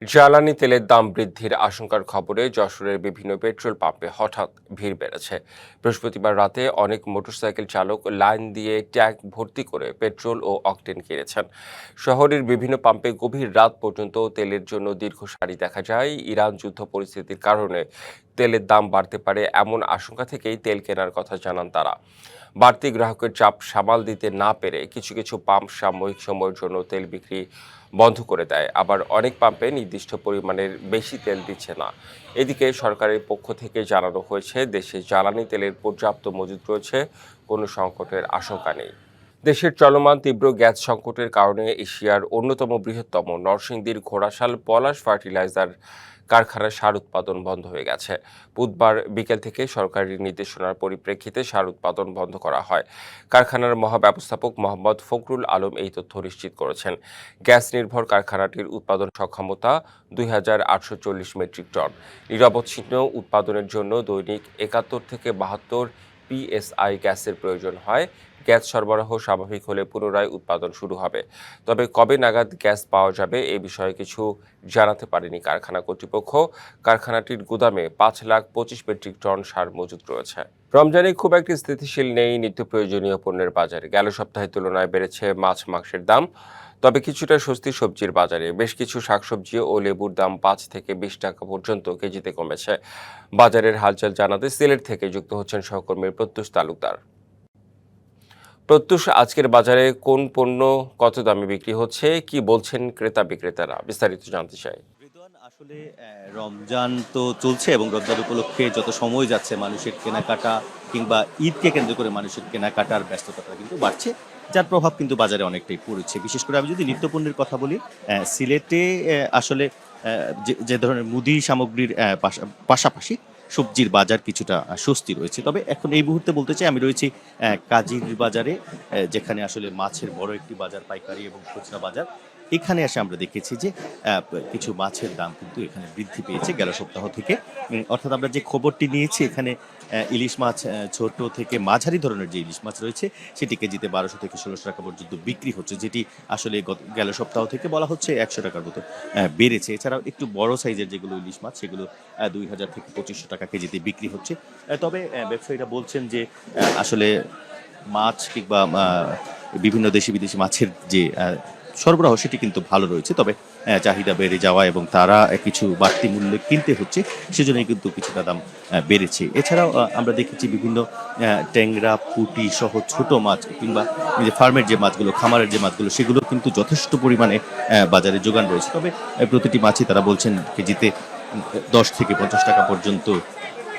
জ্বালানি তেলের দাম বৃদ্ধির আশঙ্কার খবরে যশোরের বিভিন্ন পেট্রোল পাম্পে হঠাৎ ভিড় বেড়েছে। বৃহস্পতিবার রাতে অনেক মোটরসাইকেল চালক লাইন দিয়ে ট্যাঙ্ক ভর্তি করে পেট্রোল ও অকটেন কিনেছেন। শহরের বিভিন্ন পাম্পে গভীর রাত পর্যন্ত তেলের জন্য দীর্ঘ সারি দেখা যায়। ইরান যুদ্ধ পরিস্থিতির কারণে তেলের দাম বাড়তে পারে এমন আশঙ্কা থেকেই তেল কেনার কথা জানান তারা। বাড়তি গ্রাহকের চাপ সামাল দিতে না পেরে কিছু কিছু পাম্প সাময়িক সময়ের জন্য তেল বিক্রি বন্ধ করে দেয়, আবার অনেক পাম্পে নির্দিষ্ট পরিমাণের বেশি তেল দিচ্ছে না। এদিকে সরকারের পক্ষ থেকে জানানো হয়েছে দেশে জ্বালানি তেলের পর্যাপ্ত মজুত রয়েছে, কোনো সংকটের আশঙ্কা নেই। দেশের চলমান তীব্র গ্যাস সংকটের কারণে এশিয়ার অন্যতম বৃহত্তম নরসিংদীর ঘোড়াশাল পলাশ ফার্টিলাইজার কারখানার সার উৎপাদন বন্ধ হয়ে গেছে। বুধবার বিকেল থেকে সরকারি নির্দেশনার পরিপ্রেক্ষিতে সার উৎপাদন বন্ধ করা হয়। কারখানার মহাব্যবস্থাপক মোহাম্মদ ফখরুল আলম এই তথ্য নিশ্চিত করেছেন। গ্যাস নির্ভর কারখানাটির উৎপাদন সক্ষমতা ২,৮৪০ মেট্রিক টন। নিরবচ্ছিন্ন উৎপাদনের জন্য দৈনিক ৭১ থেকে ৭২ পিএসআই গ্যাসের প্রয়োজন হয়। গ্যাস সরবরাহ স্বাভাবিক হলে পুনরায় উৎপাদন শুরু হবে। তবে কবে নাগাদ গ্যাস পাওয়া যাবে এ বিষয়ে কিছু জানাতে পারেনি কারখানা কর্তৃপক্ষ। কারখানাটির গুদামে ৫,২৫,০০০ মেট্রিক টন সার মজুত রয়েছে। রমজানে খুব একটি স্থিতিশীল নেই নিত্য প্রয়োজনীয় পণ্যের বাজারে। গেল সপ্তাহের তুলনায় বেড়েছে মাছ মাংসের দাম, তবে কিছুটা স্বস্তি সবজির বাজারে। বেশ কিছু শাকসবজি ও লেবুর দাম ৫ থেকে ২০ টাকা পর্যন্ত কেজিতে কমেছে। বাজারের হালচাল জানাতে সিলেট থেকে যুক্ত হচ্ছেন সহকর্মী প্রত্যুষ তালুকদার। প্রত্যুষ, আজকের বাজারে কোন পণ্য কত দামে বিক্রি হচ্ছে, কি বলছেন ক্রেতা বিক্রেতারা, বিস্তারিত জানতে চাই। আসলে রমজান তো চলছে এবং রমজান উপলক্ষে যত সময় যাচ্ছে মানুষের কেনাকাটা কিংবা ঈদকে কেন্দ্র করে মানুষের কেনাকাটার ব্যস্ততাটা কিন্তু বাড়ছে, যার প্রভাব কিন্তু বাজারে অনেকটাই পড়েছে। বিশেষ করে আমি যদি নিত্যপণ্যের কথা বলি, সিলেটে আসলে যে ধরনের মুদি সামগ্রীর পাশাপাশি সবজির বাজার কিছুটা স্বস্তি রয়েছে। তবে এখন এই মুহূর্তে বলতে চাই আমি রয়েছি কাজীর বাজারে, যেখানে আসলে মাছের বড় একটি বাজার, পাইকারি এবং খুচরা বাজার। এখানে এসে আমরা দেখেছি যে কিছু মাছের দাম কিন্তু এখানে বৃদ্ধি পেয়েছে গেল সপ্তাহ থেকে। অর্থাৎ আমরা যে খবরটি নিয়েছি, এখানে ইলিশ মাছ ছোট থেকে মাঝারি ধরনের যে ইলিশ মাছ রয়েছে সেটি কেজিতে ১২০০ থেকে ১৬০০ টাকা পর্যন্ত বিক্রি হচ্ছে, যেটি আসলে গেল সপ্তাহ থেকে বলা হচ্ছে ১০০ টাকার মতো বেড়েছে। এছাড়াও একটু বড় সাইজের যেগুলো ইলিশ মাছ সেগুলো ২,০০০ থেকে ২৫০০ টাকা কেজিতে বিক্রি হচ্ছে। তবে ব্যবসায়ীরা বলছেন যে আসলে মাছ কিংবা বিভিন্ন দেশি বিদেশি মাছের যে সরবরাহ সেটি কিন্তু ভালো রয়েছে। তবে চাহিদা বেড়ে যাওয়া এবং তারা কিছু বাড়তি মূল্যে কিনতে হচ্ছে, সেজন্যই কিন্তু কিছুটা দাম বেড়েছে। এছাড়াও আমরা দেখেছি বিভিন্ন ট্যাংরা, পুঁটি সহ ছোট মাছ কিংবা যে ফার্মের যে মাছগুলো, খামারের যে মাছগুলো, সেগুলো কিন্তু যথেষ্ট পরিমাণে বাজারে যোগান রয়েছে। তবে প্রতিটি মাছই তারা বলছেন কেজিতে ১০ থেকে ৫০ টাকা পর্যন্ত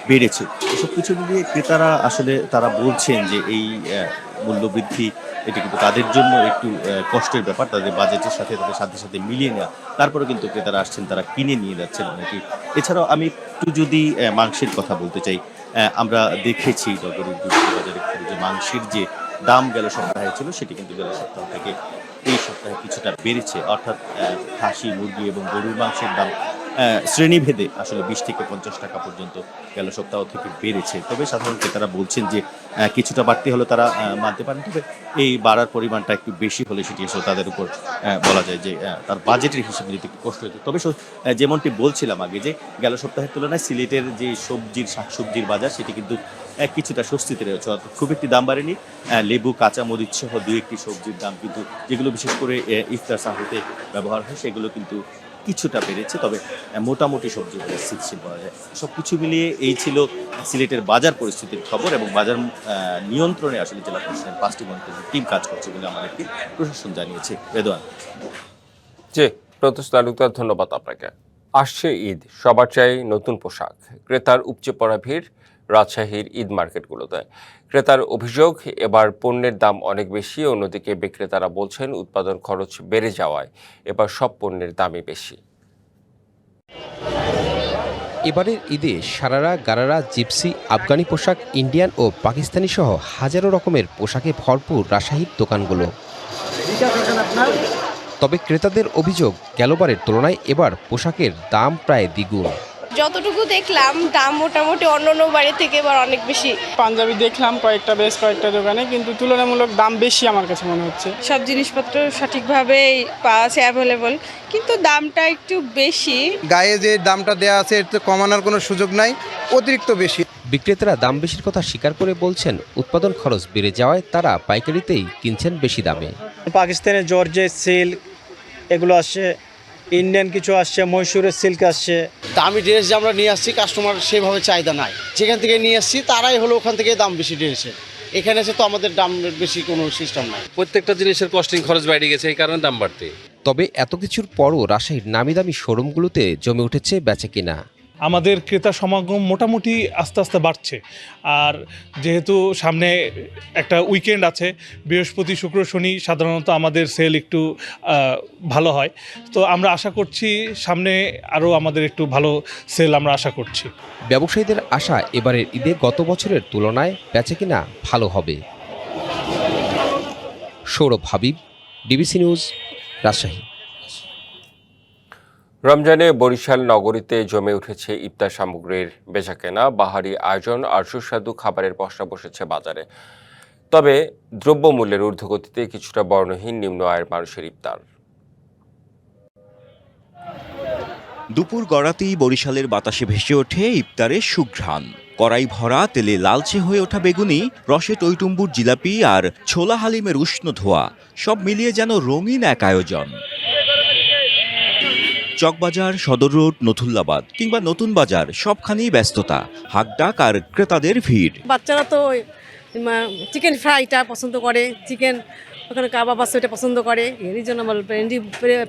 বেড়েছে। এসব কিছু মিলিয়ে ক্রেতারা আসলে তারা বলছেন যে এই মূল্যবৃদ্ধি এটি কিন্তু তাদের জন্য একটু কষ্টের ব্যাপার, তাদের বাজেটের সাথে তাদের সাথে মিলিয়ে নেওয়া। তারপরে কিন্তু ক্রেতারা আসছেন, তারা কিনে নিয়ে যাচ্ছেন অনেকে। এছাড়াও আমি একটু যদি মাংসের কথা বলতে চাই, আমরা দেখেছি নগরীর বাজারে যে মাংসের যে দাম গেল সপ্তাহে ছিল সেটি কিন্তু গেল সপ্তাহ থেকে এই সপ্তাহে কিছুটা বেড়েছে। অর্থাৎ খাসি, মুরগি এবং গরুর মাংসের দাম শ্রেণীভেদে আসলে ২০ থেকে ৫০ টাকা পর্যন্ত গেল সপ্তাহ থেকে বেড়েছে। তবে সাধারণ ক্রেতারা বলছেন যে কিছুটা বাড়তি হলে তারা মানতে পারেন। তবে এই বাড়ার পরিমাণটা একটু বেশি হলে সেটি আসলে তাদের উপর বলা যায় যে তার বাজেটের হিসেবে নিতে একটু কষ্ট হতো। তবে যেমনটি বলছিলাম আগে, যে গেল সপ্তাহের তুলনায় সিলেটের যে শাকসবজির বাজার সেটি কিন্তু কিছুটা স্বস্তিতে রয়েছে। অর্থাৎ খুব একটি দাম বাড়েনি। লেবু, কাঁচা মরিচ সহ ২-১টি সবজির দাম কিন্তু, যেগুলো বিশেষ করে ইফতার সাহরিতে ব্যবহার হয়, সেগুলো কিন্তু কিছুটা বেড়েছে। তবে মোটামুটি সবজি স্থিতিশীল পাওয়া যায়। সবকিছু মিলিয়ে এই ছিল সিলেটের বাজার পরিস্থিতির খবর, এবং বাজার নিয়ন্ত্রণে আসলে জেলা প্রশাসনের ৫টি মনিটরিং টিম কাজ করছে বলে আমাদেরকে প্রশাসন জানিয়েছে। রেদওয়ান। জি, প্রত্যুষ তালুকদার, ধন্যবাদ আপনাকে। আসছে ঈদ, সবার চাই নতুন পোশাক। ক্রেতার উপচে পড়া ভিড় রাজশাহীর ঈদ মার্কেটগুলোতে। ক্রেতার অভিযোগ, এবার পণ্যের দাম অনেক বেশি। অন্যদিকে বিক্রেতারা বলছেন উৎপাদন খরচ বেড়ে যাওয়ায় এবার সব পণ্যের দামই বেশি। এবারের ঈদে সারারা, গারারা, জিপসি, আফগানি পোশাক, ইন্ডিয়ান ও পাকিস্তানি সহ হাজারো রকমের পোশাকে ভরপুর রাজশাহীর দোকানগুলো। তবে ক্রেতাদের অভিযোগ, গেলবারের তুলনায় এবার পোশাকের দাম প্রায় দ্বিগুণ। যতটুকু দেখলাম দাম মোটামুটি অন্য বাড়ি থেকে এবার অনেক বেশি। পাঞ্জাবি দেখলাম বেশ কয়েকটা দোকানে, কিন্তু তুলনামূলক দাম বেশি আমার কাছে মনে হচ্ছে। সব জিনিসপত্র সঠিকভাবেই পাওয়া আছে, অ্যাভেলেবল, কিন্তু দামটা একটু বেশি। গায়ে যে দামটা দেওয়া আছে এর তো কমানোর কোনো সুযোগ নাই, অতিরিক্ত বেশি। বিক্রেতারা দাম বেশির কথা স্বীকার করে বলছেন উৎপাদন খরচ বেড়ে যাওয়ায় তারা পাইকারিতেই কিনছেন বেশি দামে। পাকিস্তানের জর্জেট সিল্ক এগুলো আসছে, ইন্ডিয়ান কিছু আসছে, মহীশূরের সিল্ক আসছে। দামি ড্রেস যে আমরা নিয়ে আসছি, কাস্টমার সেভাবে চাহিদা নাই। যেখান থেকে নিয়ে আসছি তারাই হলো ওখান থেকে দাম বেশি ড্রেসের, এখানে এসে তো আমাদের দাম বেশি কোনো সিস্টেম নাই। প্রত্যেকটা জিনিসের কস্টিং খরচ বেড়ে গেছে, এই কারণে দাম বাড়তে। তবে এত কিছুর পরও রাজশাহীর নামি দামি শোরুমগুলোতে জমে উঠেছে বেচাকেনা। আমাদের ক্রেতা সমাগম মোটামুটি আস্তে আস্তে বাড়ছে। আর যেহেতু সামনে একটা উইকেন্ড আছে, বৃহস্পতি শুক্র শনি সাধারণত আমাদের সেল একটু ভালো হয়, তো আমরা আশা করছি সামনে আরও আমাদের একটু ভালো সেল আমরা আশা করছি। ব্যবসায়ীদের আশা এবারের ঈদে গত বছরের তুলনায় বেচাকেনা ভালো হবে। Sourav Habib, DBC news, Rajshahi. রমজানে বরিশাল নগরীতে জমে উঠেছে ইফতার সামগ্রীর বেচাকেনা, বাহারি আয়োজন আর সুস্বাদু খাবারের পসরা বসেছে বাজারে। তবে দ্রব্যমূল্যের ঊর্ধ্বগতিতে কিছুটা বর্ণহীন নিম্ন আয়ের মানুষের ইফতার। দুপুর গড়াতেই বরিশালের বাতাসে ভেসে ওঠে ইফতারের সুঘ্রাণ। কড়াই ভরা তেলে লালচে হয়ে ওঠা বেগুনি, রসে টইটুম্বুর জিলাপি আর ছোলা হালিমের উষ্ণ ধোয়া, সব মিলিয়ে যেন রঙিন এক আয়োজন। চকবাজার, সদর রোড, নথুল্লাবাদ কিংবা নতুন বাজার সবখানেই ব্যস্ততা, হাকডাক আর ক্রেতাদের ভিড়। বাচ্চারা তো চিকেন ফ্রাইটা পছন্দ করে, চিকেন ওখানে কাবাব আছে ওটা পছন্দ করে, এর জন্য আমার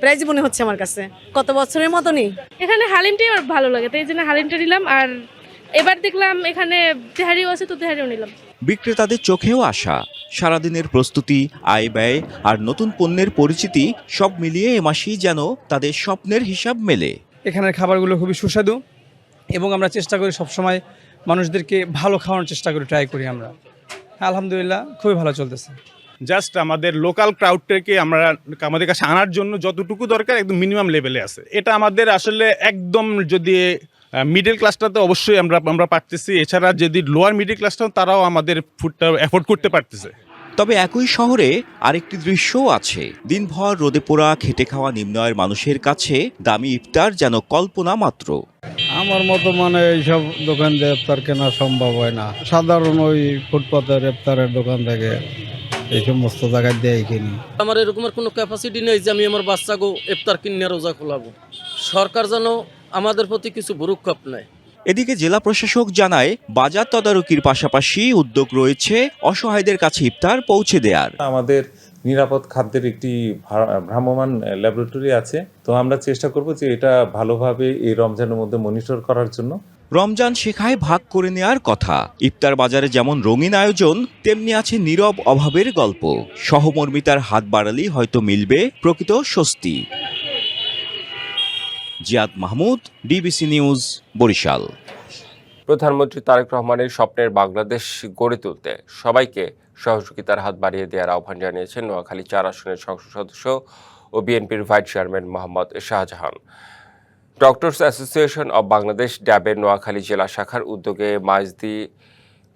প্রাইজ মনে হচ্ছে আমার কাছে কত বছরের মতনই। এখানে হালিমটাই আমার ভালো লাগে, তাই জন্য হালিমটা নিলাম। আর এবার দেখলাম এখানে তেহারিও আছে, তো তেহারিও নিলাম। বিক্রেতাদের চোখেও আশা, সারাদিনের প্রস্তুতি, আয় ব্যয় আর নতুন পণ্যের পরিচিতি সব মিলিয়ে এ মাসেই যেন তাদের স্বপ্নের হিসাব মেলে। এখানের খাবারগুলো খুবই সুস্বাদু এবং আমরা চেষ্টা করি সবসময় মানুষদেরকে ভালো খাওয়ানোর চেষ্টা করি, ট্রাই করি আমরা। আলহামদুলিল্লাহ খুবই ভালো চলতেছে। জাস্ট আমাদের লোকাল ক্রাউডটাকে আমাদের কাছে আনার জন্য যতটুকু দরকার একদম মিনিমাম লেভেলে আছে। এটা আমাদের আসলে একদম, যদি মিডল ক্লাসটা তো অবশ্যই আমরা পারতেছি, এছাড়া যদি লোয়ার মিডল ক্লাসটাও তারাও আমাদের ফুডটা অ্যাফোর্ড করতে পারতেছে। তবে একই শহরে আরেকটি দৃশ্যও আছে। দিনভর রোদে পোড়া খেটে খাওয়া নিম্ন আয়ের মানুষের কাছে দামি ইফতার যেন কল্পনা মাত্র। আমার মতো এইসব দোকান দিয়ে ইফতার কেনা সম্ভব হয় না। সাধারণ ওই ফুটপাতের ইফতারের দোকান থেকে এই সমস্ত জায়গায় দিয়ে কিনি। আমার এরকমের কোনো ক্যাপাসিটি নেই যে আমি আমার বাচ্চাকে ইফতার কিনে রোজা খোলাবো। সরকার যেন আমাদের প্রতি কিছু ভ্রুক্ষেপ নেয়। এদিকে জেলা প্রশাসক জানায়, বাজার তদারকির পাশাপাশি উদ্যোগ রয়েছে অসহায়দের কাছে ইফতার পৌঁছে দেওয়ার। আমাদের নিরাপদ খাদ্যের একটি ভ্রাম্যমাণ ল্যাবরেটরি আছে, তো আমরা চেষ্টা করব যে এটা ভালোভাবে এই রমজানের মধ্যে মনিটর করার জন্য। রমজান শেখায় ভাগ করে নেওয়ার কথা। ইফতার বাজারে যেমন রঙিন আয়োজন, তেমনি আছে নীরব অভাবের গল্প। সহমর্মিতার হাত বাড়ালেই হয়তো মিলবে প্রকৃত স্বস্তি। Ziad Mahmud, DBC news, Barishal. প্রধানমন্ত্রী তারেক রহমানের স্বপ্নের বাংলাদেশ গড়ে তুলতে সবাইকে সহযোগিতার হাত বাড়িয়ে দেওয়ার আহ্বান জানিয়েছেন নোয়াখালী 4 আসনের সংসদ সদস্য ও বিএনপির vice chairman Mohammad Shahjahan. Doctors association of Bangladesh ড্যাবের নোয়াখালী জেলা শাখার উদ্যোগে মাইজদি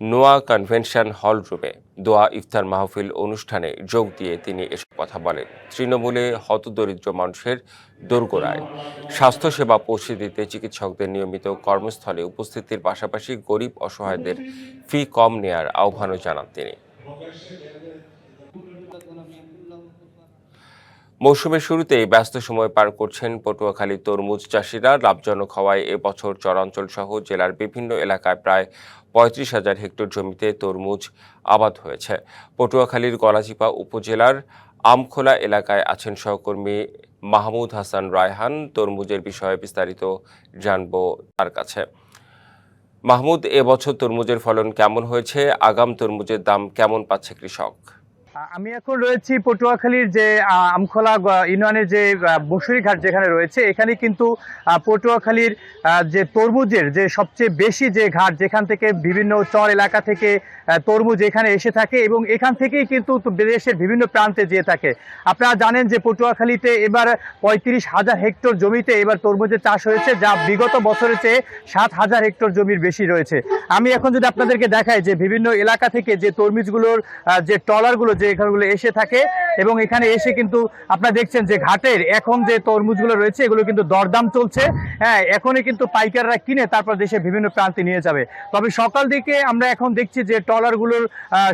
নোয়া কনভেনশন হল রুমে দোয়া ইফতার মাহফিল অনুষ্ঠানে যোগ দিয়ে তিনি এসব কথা বলেন। তৃণমূলে হতদরিদ্র মানুষের দোরগোড়ায় স্বাস্থ্যসেবা পৌঁছে দিতে চিকিৎসকদের নিয়মিত কর্মস্থলে উপস্থিতির পাশাপাশি গরিব অসহায়দের ফি কম নেয়ার আহ্বানও জানান তিনি। মৌসুমের শুরুতেই ব্যস্ত সময় পার করছেন পটুয়াখালী তরমুজ চাষিরা। লাভজনক হওয়ায় এবছর চরাঞ্চল সহ জেলার বিভিন্ন এলাকায় প্রায় 35,000 হেক্টর জমিতে তরমুজ আবাদ হয়েছে। পটুয়াখালীর গলাচিপা উপজেলার আমখোলা এলাকায় আছেন সহকর্মী মাহমুদ হাসান রায়হান। তরমুজের বিষয়ে বিস্তারিত জানব তার কাছে। মাহমুদ, এবছর তরমুজের ফলন কেমন হয়েছে? আগাম তরমুজের দাম কেমন পাচ্ছে কৃষক? আমি এখন রয়েছি পটুয়াখালীর যে আমখোলা ইউনিয়নের যে বসুরি ঘাট যেখানে রয়েছে, এখানে কিন্তু পটুয়াখালীর যে তরমুজের যে সবচেয়ে বেশি যে ঘাট, যেখান থেকে বিভিন্ন চর এলাকা থেকে তরমুজ এখানে এসে থাকে এবং এখান থেকেই কিন্তু দেশের বিভিন্ন প্রান্তে যেয়ে থাকে। আপনারা জানেন যে পটুয়াখালীতে এবার 35,000 হেক্টর জমিতে এবার তরমুজের চাষ হয়েছে, যা বিগত বছরের চেয়ে 7,000 হেক্টর জমির বেশি রয়েছে। আমি এখন যদি আপনাদেরকে দেখাই যে বিভিন্ন এলাকা থেকে যে তরমুজগুলোর যে ট্রলারগুলো যে এখানগুলো এসে থাকে এবং এখানে এসে কিন্তু আপনারা দেখছেন যে ঘাটের এখন যে তরমুজগুলো রয়েছে এগুলো কিন্তু দরদাম চলছে। হ্যাঁ, এখনই কিন্তু পাইকাররা কিনে তারপর দেশে বিভিন্ন প্রান্তে নিয়ে যাবে। তবে সকাল দিকে আমরা এখন দেখছি যে ট্রলারগুলোর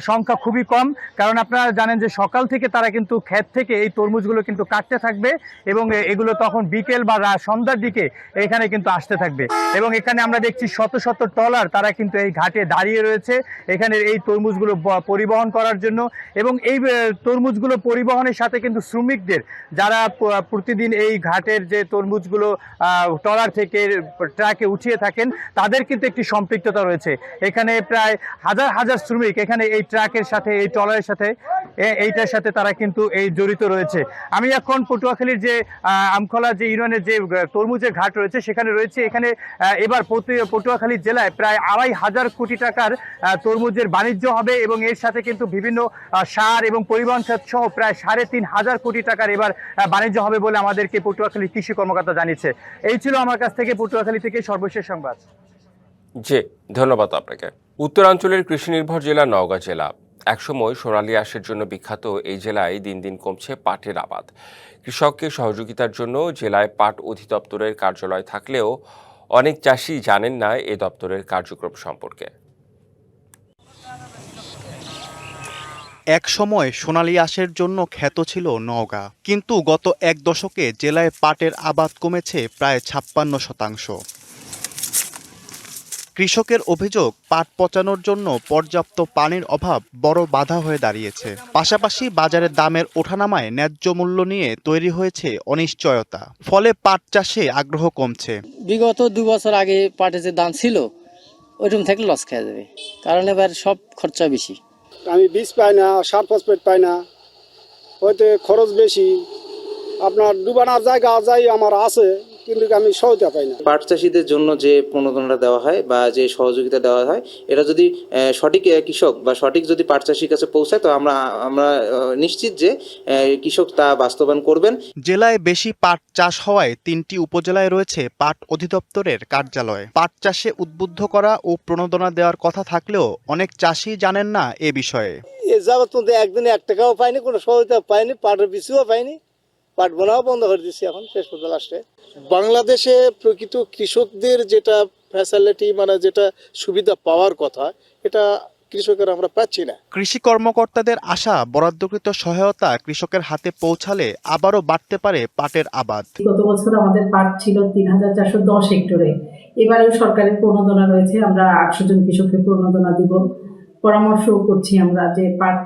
সংখ্যা খুবই কম, কারণ আপনারা জানেন যে সকাল থেকে তারা কিন্তু ক্ষেত থেকে এই তরমুজগুলো কিন্তু কাটতে থাকবে এবং এগুলো তখন বিকেল বা সন্ধ্যার দিকে এখানে কিন্তু আসতে থাকবে। এবং এখানে আমরা দেখছি শত শত ট্রলার তারা কিন্তু এই ঘাটে দাঁড়িয়ে রয়েছে এখানে এই তরমুজগুলো পরিবহন করার জন্য। এবং এই তরমুজগুলো পরিবহনের সাথে কিন্তু শ্রমিকদের যারা প্রতিদিন এই ঘাটের যে তরমুজগুলো ট্রলার থেকে ট্রাকে উঠিয়ে থাকেন তাদের কিন্তু একটি সম্পৃক্ততা রয়েছে। এখানে প্রায় হাজার হাজার শ্রমিক এখানে এই ট্রাকের সাথে এই ট্রলারের সাথে এইটার সাথে তারা কিন্তু এই জড়িত রয়েছে। আমি এখন পটুয়াখালীর যে আমখোলা যে ইউনিয়নের যে তরমুজের ঘাট রয়েছে সেখানে রয়েছে। এখানে এবার পটুয়াখালী জেলায় প্রায় 2,500 কোটি টাকার তরমুজের বাণিজ্য হবে এবং এর সাথে কিন্তু বিভিন্ন সার এবং পরিবহন খাত সহ প্রায় 3,500 কোটি টাকার এবার বাণিজ্য হবে বলে আমাদেরকে পটুয়াখালী কৃষি কর্মকর্তা জানিয়েছে। এই ছিল আমার কাছ থেকে পটুয়াখালী থেকে সর্বশেষ সংবাদ। জি, ধন্যবাদ আপনাকে। উত্তরাঞ্চলের কৃষি নির্ভর জেলা নওগাঁ জেলা। একসময় সোনালী আঁশের জন্য বিখ্যাত এই জেলায় দিন দিন কমছে পাটের আবাদ। কৃষককে সহযোগিতার জন্য জেলায় পাট অধিদপ্তরের কার্যালয় থাকলেও অনেক চাষি জানেন না এ দপ্তরের কার্যক্রম সম্পর্কে। এক সময় সোনালী আঁশের জন্য খ্যাত ছিল নওগাঁ, কিন্তু গত এক দশকে জেলায় পাটের আবাদ কমেছে প্রায় 56%। কৃষকের অভিযোগ, পাট পচানোর জন্য পর্যাপ্ত পানির অভাব বড় বাধা হয়ে দাঁড়িয়েছে। পাশাপাশি বাজারের দামের ওঠানামায় ন্যায্য মূল্য নিয়ে তৈরি হয়েছে অনিশ্চয়তা, ফলে পাট চাষে আগ্রহ কমছে। বিগত 2 বছর আগে পাটের যে দাম ছিল ওইরকম থেকে লস খেয়ে যাবে, কারণ এবার সব খরচা বেশি। আমি বীজ পাই না, সার ফসফেট পাই না, হয়তো খরচ বেশি। আপনার ডুবানোর জায়গা যাই আমার আছে, কিন্তু আমি সহায়তা পাই না। পাট চাষিদের জন্য যে প্রণোদনা দেওয়া হয় বা যে সহযোগিতা দেওয়া হয়, এটা যদি সঠিক কৃষক বা সঠিক যদি পাট চাষির কাছে পৌঁছায় তো আমরা নিশ্চিত যে কৃষক তা বাস্তবায়ন করবেন। জেলায় বেশি পাট চাষ হওয়ায় 3টি উপজেলায় রয়েছে পাট অধিদপ্তরের কার্যালয়। পাট চাষে উদ্বুদ্ধ করা ও প্রণোদনা দেওয়ার কথা থাকলেও অনেক চাষি জানেন না এ বিষয়ে। এ যাবত মধ্যে একদিনে 1 টাকাও পাইনি, কোনো সহায়তা পাইনি, পাটের বিচুও পাইনি। পাট বোনাও বন্ধ করে দিচ্ছি এখন শেষ পর্যন্ত লাস্টে। বাংলাদেশে প্রকৃত কৃষকদের যেটা ফ্যাসিলিটি মানে যেটা সুবিধা পাওয়ার কথা, এটা কৃষকের আমরা পাচ্ছি না। কৃষি কর্মকর্তাদের আশা, বরাদ্দকৃত সহায়তা কৃষকের হাতে পৌঁছালে আবারও বাড়তে পারে পাটের আবাদ। গত বছর আমাদের পাট ছিল 3,410 হেক্টরে, এবারেও সরকারের প্রণোদনা রয়েছে। আমরা 800 জন কৃষককে প্রণোদনা দিব। পরামর্শ করছি আমরা যে পাট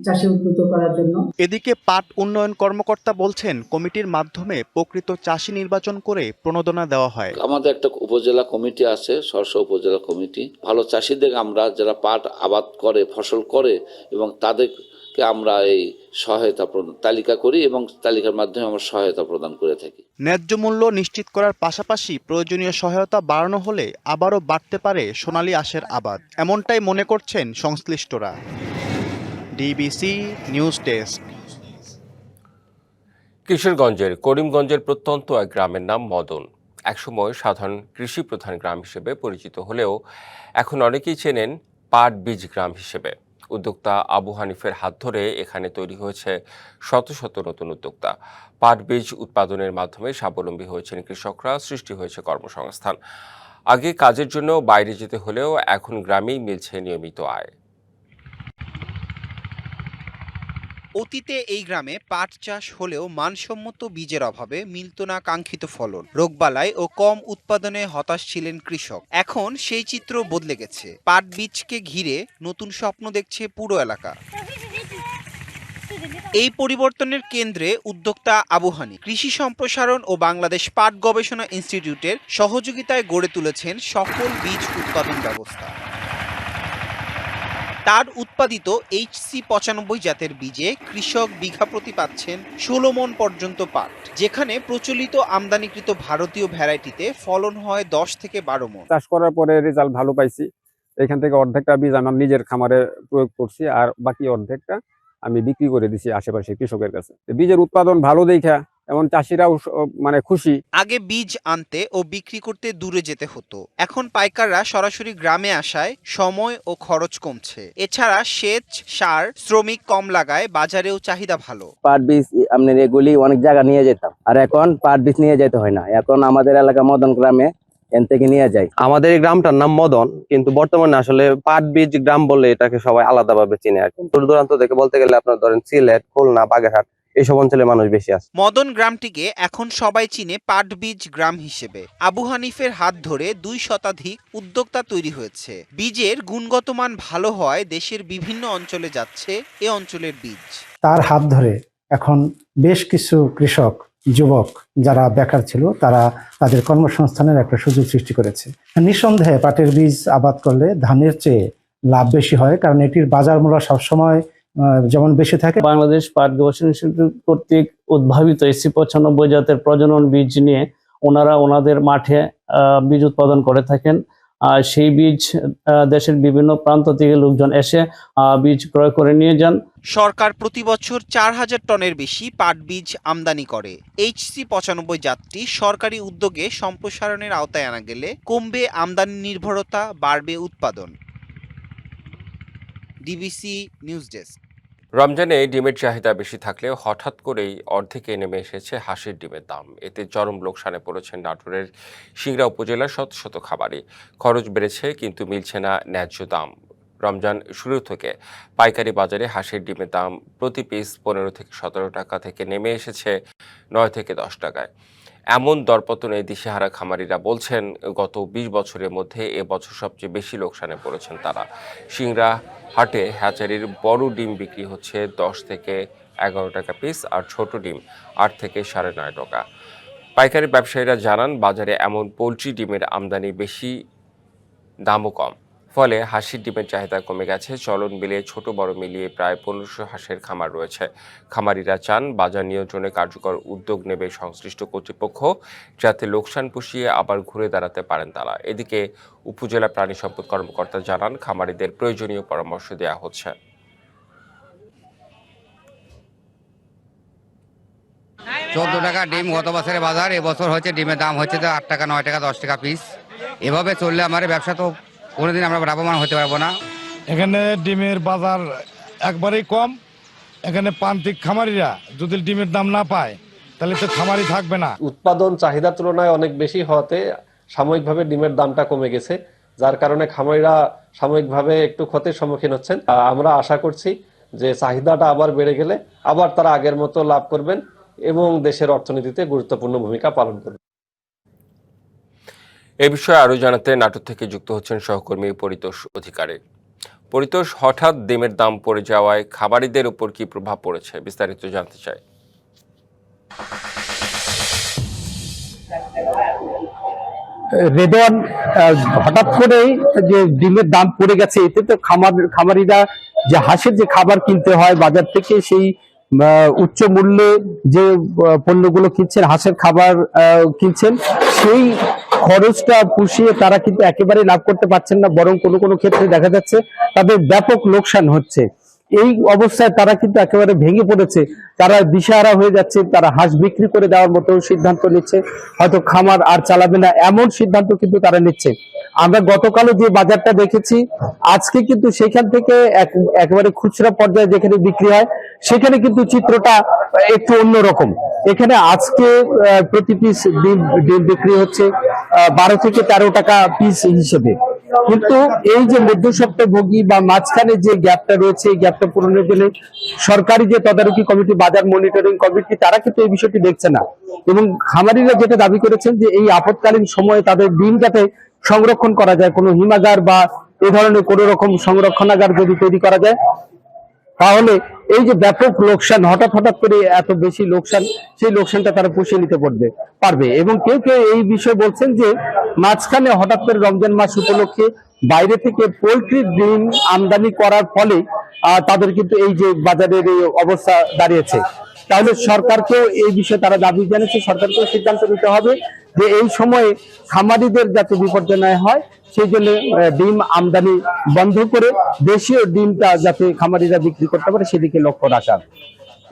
চাষে উদ্বুদ্ধ করার জন্য। এদিকে পাট উন্নয়ন কর্মকর্তা বলছেন, কমিটির মাধ্যমে প্রকৃত চাষি নির্বাচন করে প্রণোদনা দেওয়া হয়। আমাদের একটা উপজেলা কমিটি আছে, সরসা উপজেলা কমিটি। ভালো চাষিদের আমরা যারা পাট আবাদ করে, ফসল করে এবং তাদেরকে আমরা এই সহায়তা তালিকা করি এবং তালিকার মাধ্যমে আমরা সহায়তা প্রদান করে থাকি। ন্যায্য মূল্য নিশ্চিত করার পাশাপাশি প্রয়োজনীয় সহায়তা বাড়ানো হলে আবারও বাড়তে পারে সোনালী আঁশের আবাদ, এমনটাই মনে করছেন সংশ্লিষ্টরা। DBC news desk. কিশোরগঞ্জের করিমগঞ্জের প্রত্যন্ত এক গ্রামের নাম মদন। একসময় সাধারণ কৃষি প্রধান গ্রাম হিসেবে পরিচিত হলেও এখন অনেকেই চেনেন পাট বীজ গ্রাম হিসেবে। উদ্যোক্তা আবু হানিফের হাত ধরে এখানে তৈরি হয়েছে শত শত নতুন উদ্যোক্তা। পাট বীজ উৎপাদনের মাধ্যমে স্বাবলম্বী হয়েছেন কৃষকরা, সৃষ্টি হয়েছে কর্মসংস্থান। আগে কাজের জন্য বাইরে যেতে হলেও এখন গ্রামেই মিলছে নিয়মিত আয়। অতীতে এই গ্রামে পাট চাষ হলেও মানসম্মত বীজের অভাবে মিলত না কাঙ্ক্ষিত ফলন, রোগবালাই ও কম উৎপাদনে হতাশ ছিলেন কৃষক। এখন সেই চিত্র বদলে গেছে। পাট বীজকে ঘিরে নতুন স্বপ্ন দেখছে পুরো এলাকা। এই পরিবর্তনের কেন্দ্রে উদ্যোক্তা আবু হানি। কৃষি সম্প্রসারণ ও বাংলাদেশ পাট গবেষণা ইনস্টিটিউটের সহযোগিতায় গড়ে তুলেছেন সফল বীজ উৎপাদন ব্যবস্থা। তার উৎপাদিত HC95 জাতের বীজে কৃষক বিঘা প্রতি পাচ্ছেন 16 মণ পর্যন্ত পাট, যেখানে প্রচলিত আমদানিকৃত ভারতীয় ভ্যারাইটিতে ফলন হয় 10 থেকে 12 মণ। চাষ করার পরে রেজাল্ট ভালো পাইছি। এখান থেকে অর্ধেকটা বীজ আমার নিজের খামারে প্রয়োগ করছি, আর বাকি অর্ধেকটা আমি বিক্রি করে দিছি আশেপাশে কৃষকের কাছে। বীজের উৎপাদন ভালো দেখা এমন চাষিরাও মানে খুশি। আগে বীজ আনতে ও বিক্রি করতে দূরে যেতে হতো, এখন পাইকাররা সরাসরি গ্রামে আসায় সময় ও খরচ কমছে। এছাড়া সেচ, সার, শ্রমিক কম লাগায় বাজারেও চাহিদা ভালো। পাট বীজ আপনার এগুলি অনেক জায়গা নিয়ে যেতাম, আর এখন পাট বীজ নিয়ে যেতে হয় না। এখন আমাদের এলাকা মদন গ্রামে এন থেকে নিয়ে যায়। আমাদের এই গ্রামটার নাম মদন, কিন্তু বর্তমানে আসলে পাট বীজ গ্রাম বলে এটাকে সবাই আলাদাভাবে চিনে। আর দূর দূরান্ত থেকে বলতে গেলে আপনার ধরেন সিলেট, খুলনা, বাগেরহাট এইসব অঞ্চলে মানুষ বেশি আছে। মদন গ্রামটিকে এখন সবাই চিনে পাট বীজ গ্রাম হিসেবে। আবু হানিফের হাত ধরে 2 শতাধিক উদ্যোক্তা তৈরি হয়েছে। বীজের গুণগত মান ভালো হয় দেশের বিভিন্ন অঞ্চলে যাচ্ছে এ অঞ্চলের বীজ। তার হাত ধরে এখন বেশ কিছু কৃষক যুবক যারা বেকার ছিল তারা তাদের কর্মসংস্থানের একটা সুযোগ সৃষ্টি করেছে। নিঃসন্দেহে পাটের বীজ আবাদ করলে ধানের চেয়ে লাভ বেশি হয়, কারণ এটির বাজার মূল্য সবসময় যেমন বেশি থাকে। বাংলাদেশ পাট গবেষণা ইনস্টিটিউট কর্তৃক উদ্ভাবিত HC95 জাতের প্রজনন বীজ নিয়ে ওনারা ওনাদের মাঠে বীজ উৎপাদন করে থাকেন। আর সেই বীজ দেশের বিভিন্ন প্রান্ত থেকে লোকজন এসে বীজ ক্রয় করে নিয়ে যান। সরকার প্রতি বছর 4000 টনের বেশি পাট বীজ আমদানি করে। HC95 জাতটি সরকারি উদ্যোগে সম্প্রসারণের আওতায় আনা গেলে কমবে আমদানি নির্ভরতা, বাড়বে উৎপাদন। DBC news desk. রমজানে ডিমের চাহিদা বেশি থাকলেও হঠাৎ করেই অর্ধেকে নেমে এসেছে হাঁসের ডিমের দাম। এতে চরম লোকসানে পড়েছেন নাটোরের সিংড়া উপজেলার শত শত খামারি। খরচ বেড়েছে কিন্তু মিলছে না ন্যায্য দাম। রমজান শুরু থেকে পাইকারি বাজারে হাঁসের ডিমের দাম প্রতি পিস 15 থেকে 17 টাকা থেকে নেমে এসেছে 9 থেকে 10 টাকায়। এমন দরপতনে দিশেহারা খামারিরা বলছেন, গত 20 বছরের মধ্যে এবছর সবচেয়ে বেশি লোকসানে পড়েছেন তারা। সিংড়া হাটে হ্যাচারির বড় ডিম বিক্রি হচ্ছে 10 থেকে 11 টাকা পিস, আর ছোট ডিম 8 থেকে 9.5 টাকা। পাইকারি ব্যবসায়ীরা জানান, বাজারে এমন পোলট্রি ডিমের আমদানি বেশি, দামও কম, ফলে হাঁসের ডিমের চাহিদা কমে গেছে। চলন মিলিয়ে ছোট বড় মিলিয়ে প্রায় 1500 হাঁসের খামার রয়েছে। খামারিরা চান বাজার নিয়ন্ত্রণে কার্যকর উদ্যোগ নেবে সংশ্লিষ্ট কর্তৃপক্ষ, যাতে লোকসান পুষিয়ে আবার ঘুরে দাঁড়াতে পারেন তারা। এদিকে উপজেলা প্রাণী সম্পদ কর্মকর্তা জানান, খামারিদের প্রয়োজনীয় পরামর্শ দেওয়া হচ্ছে। 14 টাকা ডিম গত বছরের বাজার, এবছর হচ্ছে ডিমের দাম হচ্ছে 8 টাকা, 9 টাকা, 10 টাকা পিস। এভাবে চললে আমার ব্যবসা তো কোনোদিন আমরা লাভবান হতে পারবো না। এখানে ডিমের বাজার একবারেই কম। এখানে প্রান্তিক খামারিরা যদি ডিমের দাম না পায় তাহলে তো খামারি থাকবে না। উৎপাদন চাহিদার তুলনায় অনেক বেশি হওয়াতে সাময়িকভাবে ডিমের দামটা কমে গেছে, যার কারণে খামারিরা সাময়িকভাবে একটু ক্ষতির সম্মুখীন হচ্ছেন। আমরা আশা করছি যে চাহিদাটা আবার বেড়ে গেলে আবার তারা আগের মতো লাভ করবেন এবং দেশের অর্থনীতিতে গুরুত্বপূর্ণ ভূমিকা পালন করবেন। এ বিষয়ে আরও জানাতে নাটোর থেকে যুক্ত হচ্ছেন সহকর্মী পরিতোষ অধিকারী। পরিতোষ, হঠাৎ ডিমের দাম পড়ে যাওয়ায় খামারিদের উপর কি প্রভাব পড়েছে, বিস্তারিত জানতে চাই। রেদওয়ান, হঠাৎ করেই যে ডিমের দাম পড়ে গেছে, এতে তো খামারিরা যে হাঁসের যে খাবার কিনতে হয় বাজার থেকে, সেই উচ্চ মূল্যে যে পণ্যগুলো কিনছেন, হাঁসের খাবার কিনছেন, সেই খরচটা পুষিয়ে তারা কিন্তু একেবারে লাভ করতে পারছেন না, বরং কোনো কোনো ক্ষেত্রে দেখা যাচ্ছে তাদের ব্যাপক লোকসান হচ্ছে। এই অবস্থায় তারা কিন্তু একেবারে ভেঙে পড়েছে, তারা দিশেহারা হয়ে যাচ্ছে, তারা হাঁস বিক্রি করে দেওয়ার মতো সিদ্ধান্ত নিচ্ছে, হয়তো খামার আর চালাবে না এমন সিদ্ধান্ত কিন্তু তারা নিচ্ছে। আমরা গতকালও যে বাজারটা দেখেছি, আজকে কিন্তু সেখান থেকে একেবারে খুচরা পর্যায়ে যেখানে বিক্রি হয় সেখানে কিন্তু চিত্রটা একটু অন্যরকম। এখানে আজকে প্রতি পিস ডিম বিক্রি হচ্ছে 12 থেকে 13 টাকা পিস হিসেবে, কিন্তু এই যে মধ্যস্বত্বভোগী বা মাঝখানে যে গ্যাপটা রয়েছে, এই গ্যাপটা পূরণের জন্য সরকারি যে তদারকি কমিটি, বাজার মনিটরিং কমিটি, তারা কিন্তু এই বিষয়টি দেখছে না। এবং খামারিরা যেটা দাবি করেছেন যে এই আপৎকালীন সময়ে তাদের ডিম যাতে সংরক্ষণ করা যায়, কোনো হিমাগার বা এ ধরনের কোনো রকম সংরক্ষণাগার যদি তৈরি করা যায়, তাহলে এই যে ব্যাপক লোকসান, হঠাৎ করে এত বেশি লোকসান, সেই লোকসানটা তারা পুষিয়ে নিতে পারবে। এবং কেউ কেউ এই বিষয়ে বলছেন যে মাঝখানে হঠাৎ করে রমজান মাস উপলক্ষে বাইরে থেকে পোলট্রি ডিম আমদানি করার ফলে তাদের কিন্তু এই যে বাজারের এই অবস্থা দাঁড়িয়েছে। তাহলে সরকারকেও এই বিষয়ে তারা দাবি জানিয়েছে, সরকারকেও সিদ্ধান্ত নিতে হবে যে এই সময়ে খামারিদের যাতে বিপর্যয় না হয় সেই জন্য ডিম আমদানি বন্ধ করে দেশীয় ডিমটা যাতে খামারিরা বিক্রি করতে পারে সেদিকে লক্ষ্য রাখার।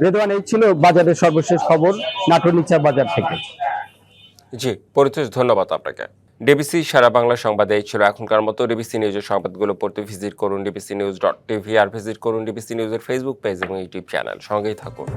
রেদওয়ান, এই ছিল বাজারের সর্বশেষ খবর নাটোর নিচা বাজার থেকে। জি পরিতোষ, ধন্যবাদ আপনাকে। ডিবিসি সারা বাংলা সংবাদে এই ছিল এখনকার মতো। ডিবিসি নিউজের সংবাদগুলো পড়তে ভিজিট করুন dbcnews.tv আর ভিজিট করুন ডিবিসি নিউজের ফেসবুক পেজ এবং ইউটিউব চ্যানেল। সঙ্গেই থাকুন।